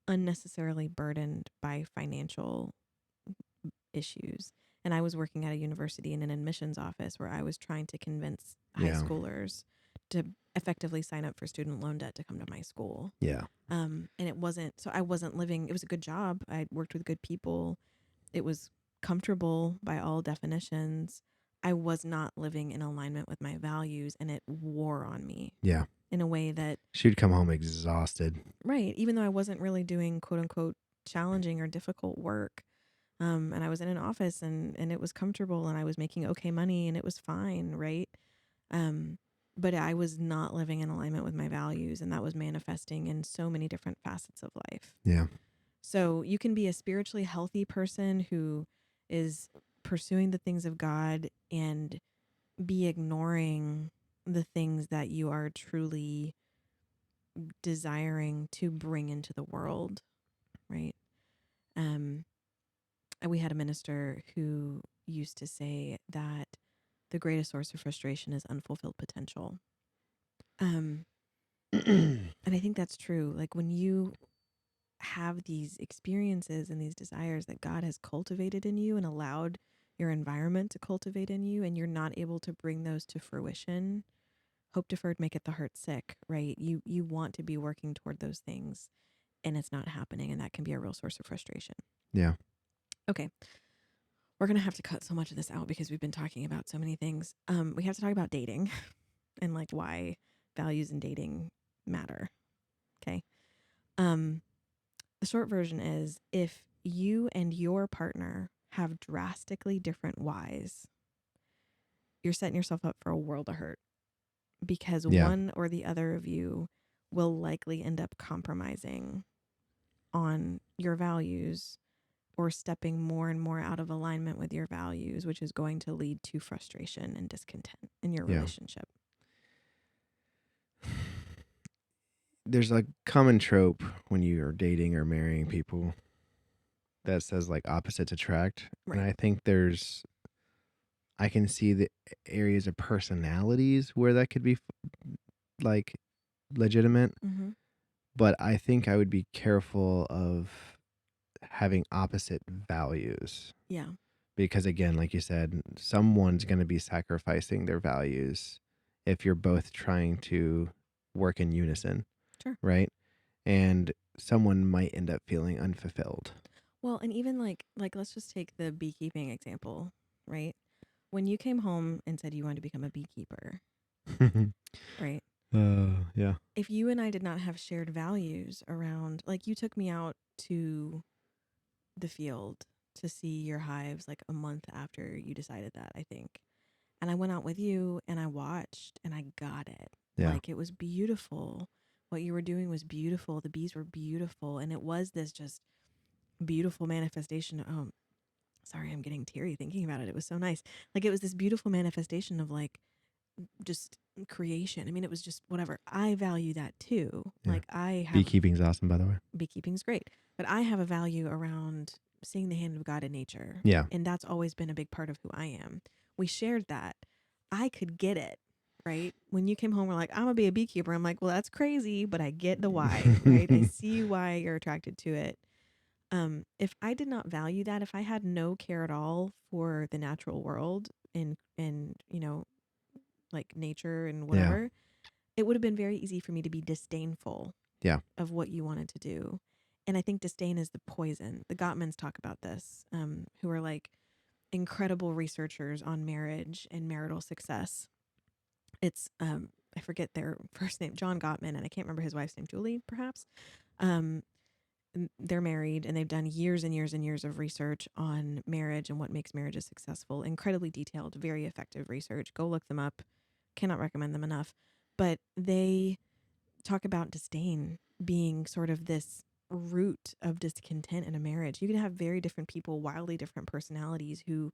unnecessarily burdened by financial issues. And I was working at a university in an admissions office where I was trying to convince high Yeah. schoolers to effectively sign up for student loan debt to come to my school. Yeah. And it wasn't, so I wasn't living, it was a good job. I worked with good people. It was comfortable by all definitions. I was not living in alignment with my values and it wore on me Yeah. in a way that, She'd come home exhausted. right, even though I wasn't really doing quote unquote challenging or difficult work. And I was in an office and it was comfortable and I was making okay money and it was fine, right? Um, but I was not living in alignment with my values and that was manifesting in so many different facets of life. Yeah. So you can be a spiritually healthy person who is pursuing the things of God and be ignoring the things that you are truly desiring to bring into the world, right? Um, and we had a minister who used to say that the greatest source of frustration is unfulfilled potential. Um, and I think that's true. Like when you have these experiences and these desires that God has cultivated in you and allowed your environment to cultivate in you, and you're not able to bring those to fruition, hope deferred maketh the heart sick, right? You want to be working toward those things and it's not happening, and that can be a real source of frustration. Yeah. Okay. We're going to have to cut so much of this out because we've been talking about so many things. We have to talk about dating and like why values in dating matter. Okay. The short version is if you and your partner have drastically different whys, you're setting yourself up for a world of hurt because Yeah. one or the other of you will likely end up compromising on your values or stepping more and more out of alignment with your values, which is going to lead to frustration and discontent in your Yeah. relationship. There's a common trope when you're dating or marrying people that says like opposites attract. Right. And I think I can see the areas of personalities where that could be like legitimate, Mm-hmm. but I think I would be careful of having opposite values Yeah. because again, like you said, someone's going to be sacrificing their values if you're both trying to work in unison, Sure. right? And someone might end up feeling unfulfilled. Well, and even like let's just take the beekeeping example, right? When you came home and said you wanted to become a beekeeper, right? Yeah. If you and I did not have shared values around, like you took me out to the field to see your hives like a month after you decided that, I think. And I went out with you and I watched and I got it. Yeah. Like it was beautiful. What you were doing was beautiful. The bees were beautiful. And it was this just beautiful manifestation. Oh, sorry, I'm getting teary thinking about it. It was so nice. Like it was this beautiful manifestation of like just creation. I mean, it was just whatever. I value that too. Yeah. Like I have Beekeeping's awesome, by the way. beekeeping's great, but I have a value around seeing the hand of God in nature. Yeah. And that's always been a big part of who I am. We shared that. I could get it, right? When you came home, we're like, I'm gonna be a beekeeper. I'm like, well, that's crazy, but I get the why, right? I see why you're attracted to it. If I did not value that, if I had no care at all for the natural world and like nature and Yeah. whatever, it would have been very easy for me to be disdainful Yeah. of what you wanted to do. And I think disdain is the poison. The Gottmans talk about this, who are like incredible researchers on marriage and marital success. It's I forget their first name, John Gottman, and I can't remember his wife's name, Julie, perhaps. Um, they're married and they've done years and years and years of research on marriage and what makes marriages successful. Incredibly detailed, very effective research. Go look them up. Cannot recommend them enough. But they talk about disdain being sort of this root of discontent in a marriage. You can have very different people, wildly different personalities who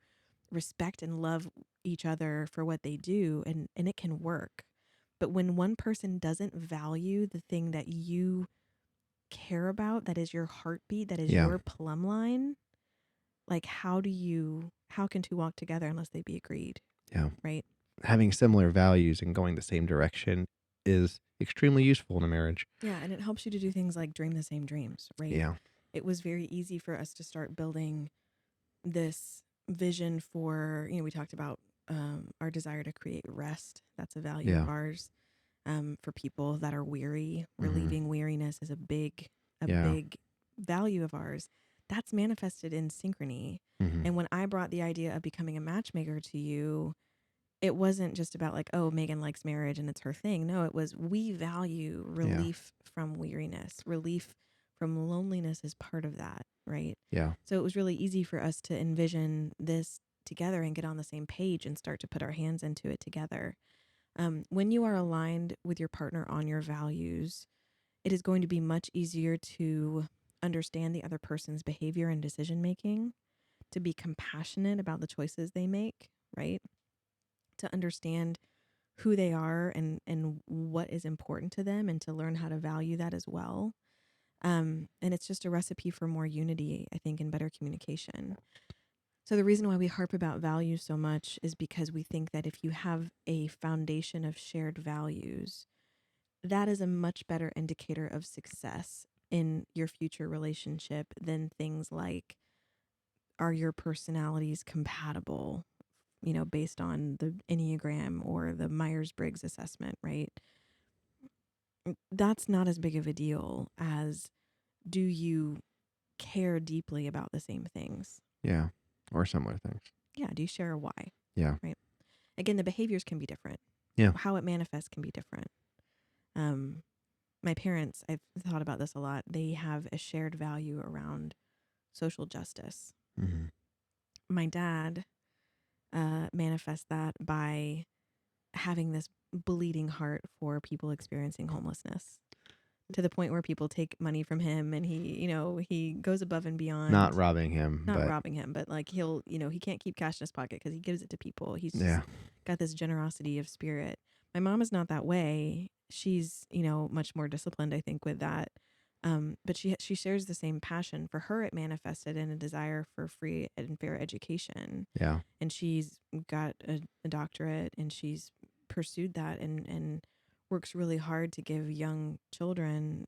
respect and love each other for what they do, and it can work. But when one person doesn't value the thing that you care about, that is your heartbeat, that is Yeah. your plumb line, like how can two walk together unless they be agreed? Yeah. Right? Having similar values and going the same direction is extremely useful in a marriage. Yeah, and it helps you to do things like dream the same dreams, right? Yeah. It was very easy for us to start building this vision for, we talked about our desire to create rest. That's a value Yeah. of ours. For people that are weary, Mhm. relieving weariness is a big Yeah. value of ours. That's manifested in Synchrony. Mhm. And when I brought the idea of becoming a matchmaker to you, it wasn't just about like, oh, Megan likes marriage and it's her thing. No, it was we value relief from weariness. Relief from loneliness is part of that, right? Yeah. So it was really easy for us to envision this together and get on the same page and start to put our hands into it together. When you are aligned with your partner on your values, it is going to be much easier to understand the other person's behavior and decision making, to be compassionate about the choices they make, right? To understand who they are and what is important to them, and to learn how to value that as well. And it's just a recipe for more unity, I think, and better communication. So the reason why we harp about values so much is because we think that if you have a foundation of shared values, that is a much better indicator of success in your future relationship than things like, are your personalities compatible, based on the Enneagram or the Myers-Briggs assessment, right? That's not as big of a deal as, do you care deeply about the same things? Yeah. Or similar things. Yeah. Do you share a why? Yeah. Right. Again, the behaviors can be different. Yeah. How it manifests can be different. My parents, I've thought about this a lot. They have a shared value around social justice. Mhm. My dad manifests that by having this bleeding heart for people experiencing homelessness, to the point where people take money from him, and he goes above and beyond. Not robbing him, Not but robbing him, but like he can't keep cash in his pocket because he gives it to people. He's just yeah. got this generosity of spirit. My mom is not that way. She's, much more disciplined, I think, with that. But she shares the same passion. For her, it manifested in a desire for free and fair education. Yeah. And she's got a doctorate, and she's pursued that and works really hard to give young children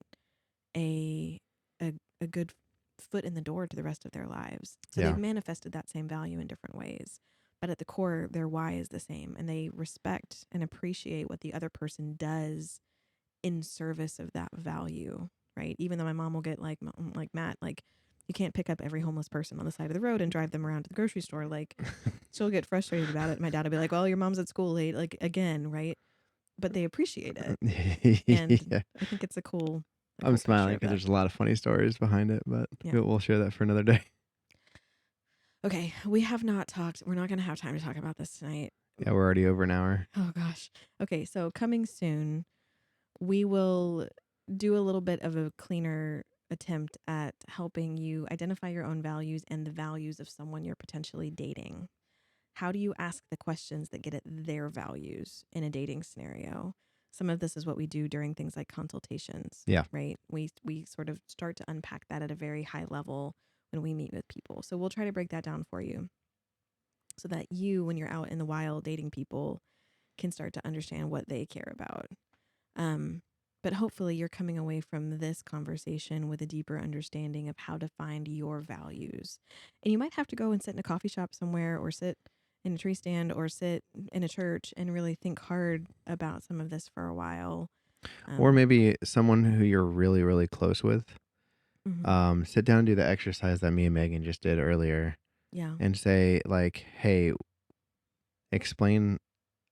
a a good foot in the door to the rest of their lives. So Yeah. they've manifested that same value in different ways. But at the core, their why is the same, and they respect and appreciate what the other person does in service of that value, right? Even though my mom will get like Matt, like, you can't pick up every homeless person on the side of the road and drive them around to the grocery store. Like, she'll get frustrated about it. My dad will be like, well, your mom's at school late, like, again, right? But they appreciate it. And Yeah. I think it's a cool I'm smiling picture of because that. there's a lot of funny stories behind it, but Yeah. we'll share that for another day. Okay, we have not talked. We're not going to have time to talk about this tonight. Yeah, we're already over an hour. Oh, gosh. Okay, so coming soon, we will do a little bit of a cleaner attempt at helping you identify your own values and the values of someone you're potentially dating. how do you ask the questions that get at their values in a dating scenario? Some of this is what we do during things like consultations, Yeah. right? We sort of start to unpack that at a very high level when we meet with people. So we'll try to break that down for you so that you, when you're out in the wild dating people, can start to understand what they care about. But hopefully you're coming away from this conversation with a deeper understanding of how to find your values. And you might have to go and sit in a coffee shop somewhere, or sit in a tree stand, or sit in a church and really think hard about some of this for a while. Or maybe someone who you're really, really close with. Mhm. Sit down and do the exercise that me and Megan just did earlier Yeah. and say, like, hey, explain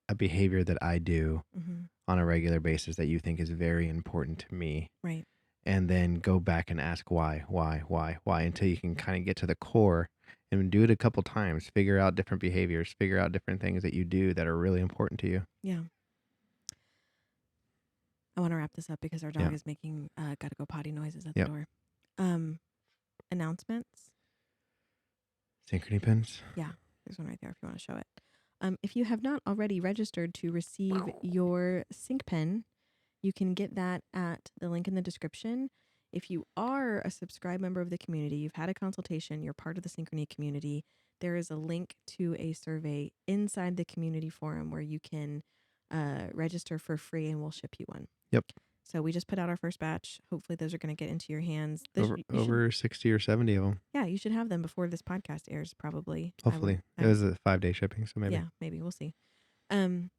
a behavior that I do Mhm. on a regular basis that you think is very important to me. Right. And then go back and ask why, until you can kind of get to the core and do it a couple times. Figure out different behaviors, figure out different things that you do that are really important to you. Yeah. I want to wrap this up because our dog Yeah. is making gotta go potty noises at the Yep. door. Announcements. Synchrony pins. Yeah, there's one right there if you want to show it. If you have not already registered to receive your Synchpin, you can get that at the link in the description. If you are a subscribed member of the community, you've had a consultation, you're part of the Synchrony community, there is a link to a survey inside the community forum where you can register for free and we'll ship you one. Yep. So we just put out our first batch. Hopefully those are going to get into your hands. Over 60 or 70 of them. Yeah, you should have them before this podcast airs, probably. Hopefully. It was a 5-day shipping, so maybe. Yeah, maybe. We'll see. And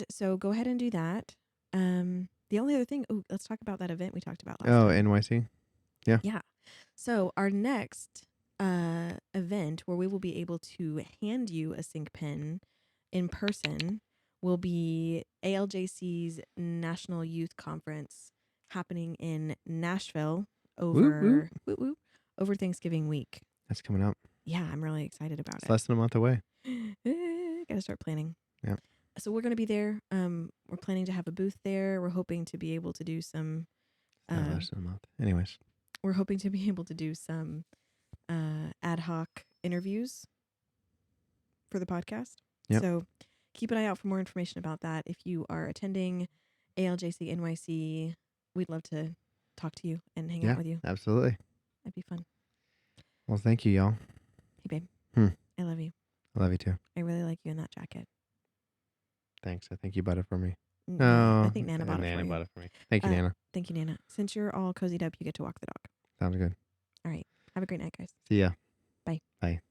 so go ahead and do that. The only other thing, let's talk about that event we talked about last time. NYC? Yeah. Yeah. So our next event where we will be able to hand you a Synchpin in person will be ALJC's National Youth Conference happening in Nashville over Thanksgiving week. That's coming up. Yeah, I'm really excited about It's it. less than a month away. Gotta start planning. Yeah. So we're gonna be there. We're planning to have a booth there. We're hoping to be able to do some. Less than a month. Anyways. We're hoping to be able to do some ad hoc interviews for the podcast. Yep. So keep an eye out for more information about that. If you are attending ALJC NYC, we'd love to talk to you and hang out with you. Absolutely. That'd be fun. Well, thank you, y'all. Hey, babe. I love you. I love you too. I really like you in that jacket. Thanks. I think you bought it for me. I think Nana bought it for you. Nana bought it for me. Thank you, Nana. Thank you, Nana. Since you're all cozied up, you get to walk the dog. Sounds good. All right. Have a great night, guys. See ya. Bye. Bye.